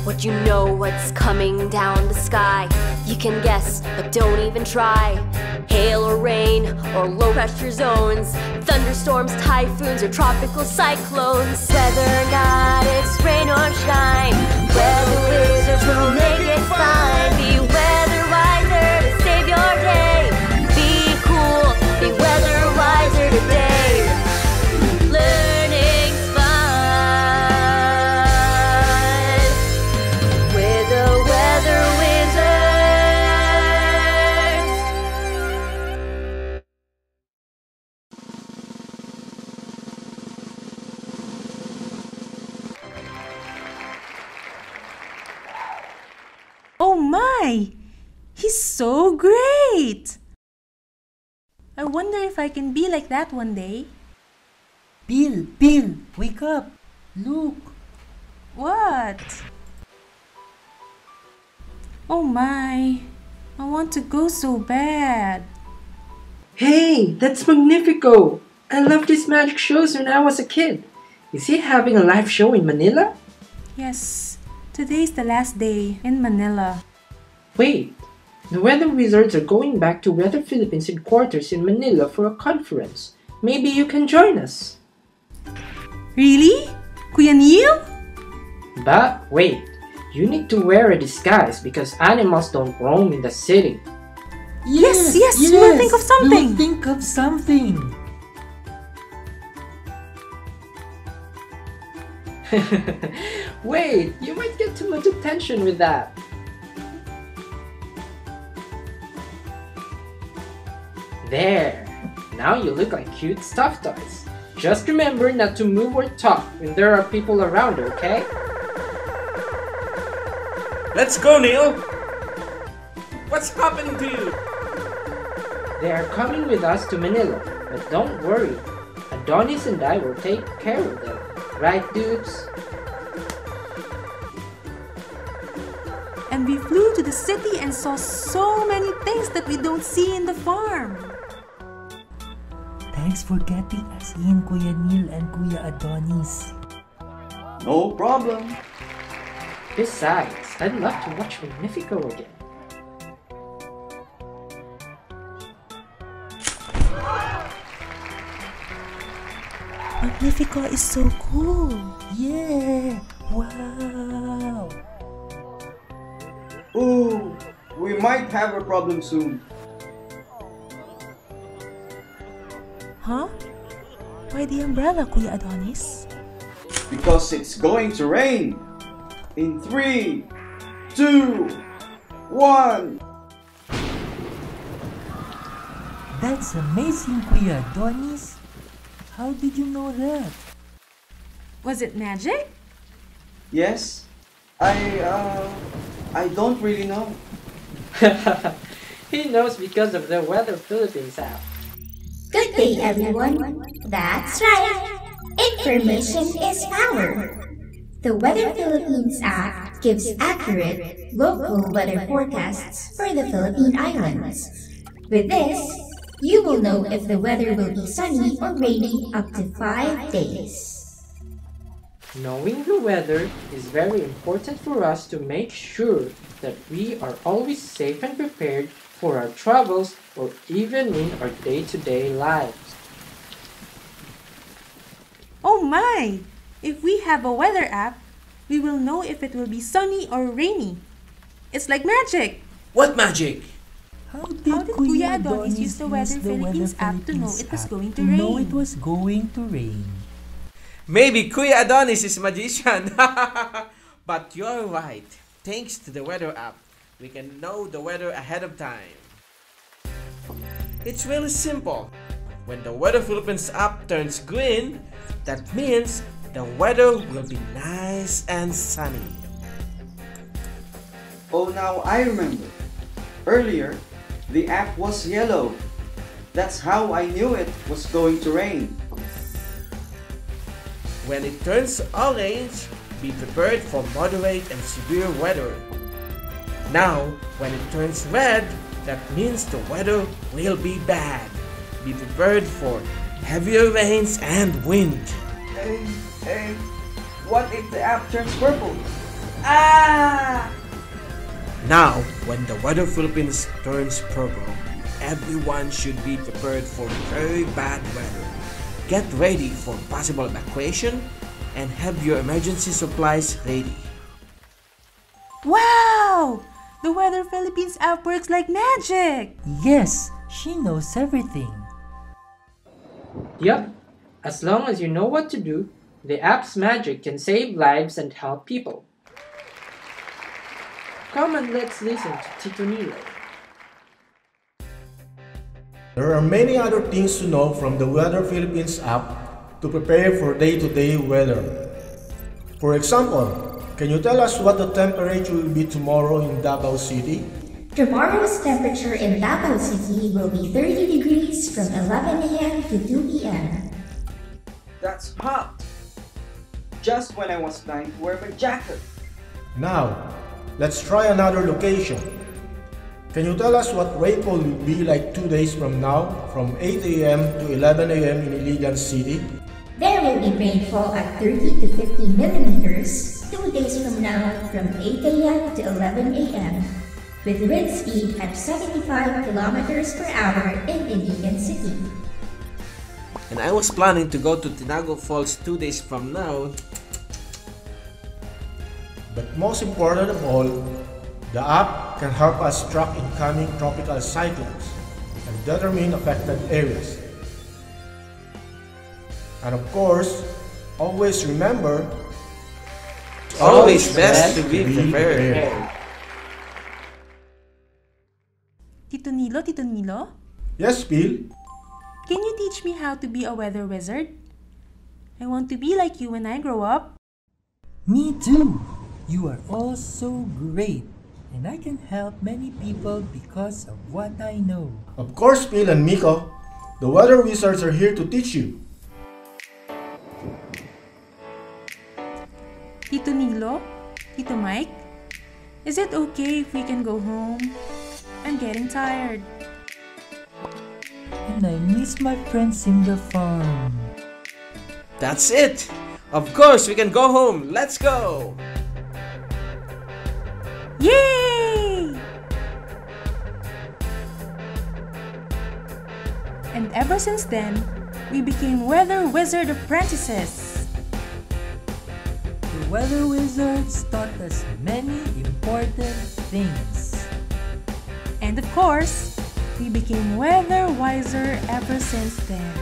Would you know what's coming down the sky? You can guess, but don't even try. Hail or rain, or low pressure zones, thunderstorms, typhoons, or tropical cyclones. Whether or not it's rain or shine, weather wizards will make it fine. Be weather wiser to save your day. Be cool, be weather wiser today. Learning's fun with the weather wizards. Oh my! He's so great! I wonder if I can be like that one day. Bill, wake up! Look! What? Oh my! I want to go so bad. Hey, that's Magnifico! I loved his magic shows when I was a kid. Is he having a live show in Manila? Yes, today's the last day in Manila. Wait, the Weather Wizards are going back to Weather Philippines headquarters in Manila for a conference. Maybe you can join us. Really? Kuya Neil? But wait, you need to wear a disguise because animals don't roam in the city. Yes, we'll think of something. We'll think of something. Wait, you might get too much attention with that. There, now you look like cute stuffed toys. Just remember not to move or talk when there are people around, okay? Let's go, Neil! What's happening to you? They are coming with us to Manila, but don't worry. Adonis and I will take care of them. Right, dudes? And we flew to the city and saw so many things that we don't see in the farm. Thanks for getting us in, Kuya Neil and Kuya Adonis. No problem. Besides, I'd love to watch Magnifico again. Magnifico is so cool. Yeah! Wow! Ooh, we might have a problem soon. Huh? Why the umbrella, Kuya Adonis? Because it's going to rain. In 3, 2, 1. That's amazing, Kuya Adonis. How did you know that? Was it magic? Yes, I don't really know. He knows because of the Weather Philippines app. Good day, everyone. That's right. Information is power. The Weather Philippines app gives accurate local weather forecasts for the Philippine Islands. With this, you will know if the weather will be sunny or rainy up to 5 days. Knowing the weather is very important for us to make sure that we are always safe and prepared for our travels or even in our day-to-day lives. Oh my! If we have a weather app, we will know if it will be sunny or rainy. It's like magic! What magic? How did Kuya Adonis use the Weather Philippines app to know it was going to rain? Know it was going to rain. Maybe Kuya Adonis is a magician. But you're right. Thanks to the weather app, we can know the weather ahead of time. It's really simple. When the Weather Philippines app turns green, that means the weather will be nice and sunny. Oh, now I remember. Earlier, the app was yellow. That's how I knew it was going to rain. When it turns orange, be prepared for moderate and severe weather. Now, when it turns red, that means the weather will be bad. Be prepared for heavier rains and wind. Hey, what if the app turns purple? Ah! Now, when the Weather Philippines turns purple, everyone should be prepared for very bad weather. Get ready for possible evacuation and have your emergency supplies ready. Wow! The Weather Philippines app works like magic! Yes, she knows everything. Yup, as long as you know what to do, the app's magic can save lives and help people. Come and let's listen to Tito Nilo. There are many other things to know from the Weather Philippines app to prepare for day-to-day weather. For example, can you tell us what the temperature will be tomorrow in Davao City? Tomorrow's temperature in Davao City will be 30 degrees from 11 a.m. to 2 p.m. That's hot! Just when I was dying to wear my jacket. Now, let's try another location. Can you tell us what rainfall will be like 2 days from now, from 8 a.m. to 11 a.m. in Iligan City? There will be rainfall at 30 to 50 millimeters 2 days from now from 8 a.m. to 11 a.m. with wind speed at 75 kilometers per hour in Iligan City. And I was planning to go to Tinago Falls 2 days from now. But most important of all, the app can help us track incoming tropical cyclones and determine affected areas. And of course, always remember, It's always best to be prepared. Tito Nilo? Yes, Bill? Can you teach me how to be a weather wizard? I want to be like you when I grow up. Me too. You are all so great. And I can help many people because of what I know. Of course, Bill and Mico. The weather wizards are here to teach you. Tito Nilo? Tito Mike? Is it okay if we can go home? I'm getting tired. And I miss my friends in the farm. That's it! Of course, we can go home! Let's go! Yay! And ever since then, we became weather wizard apprentices. The weather wizards taught us many important things. And of course, we became weather wiser ever since then.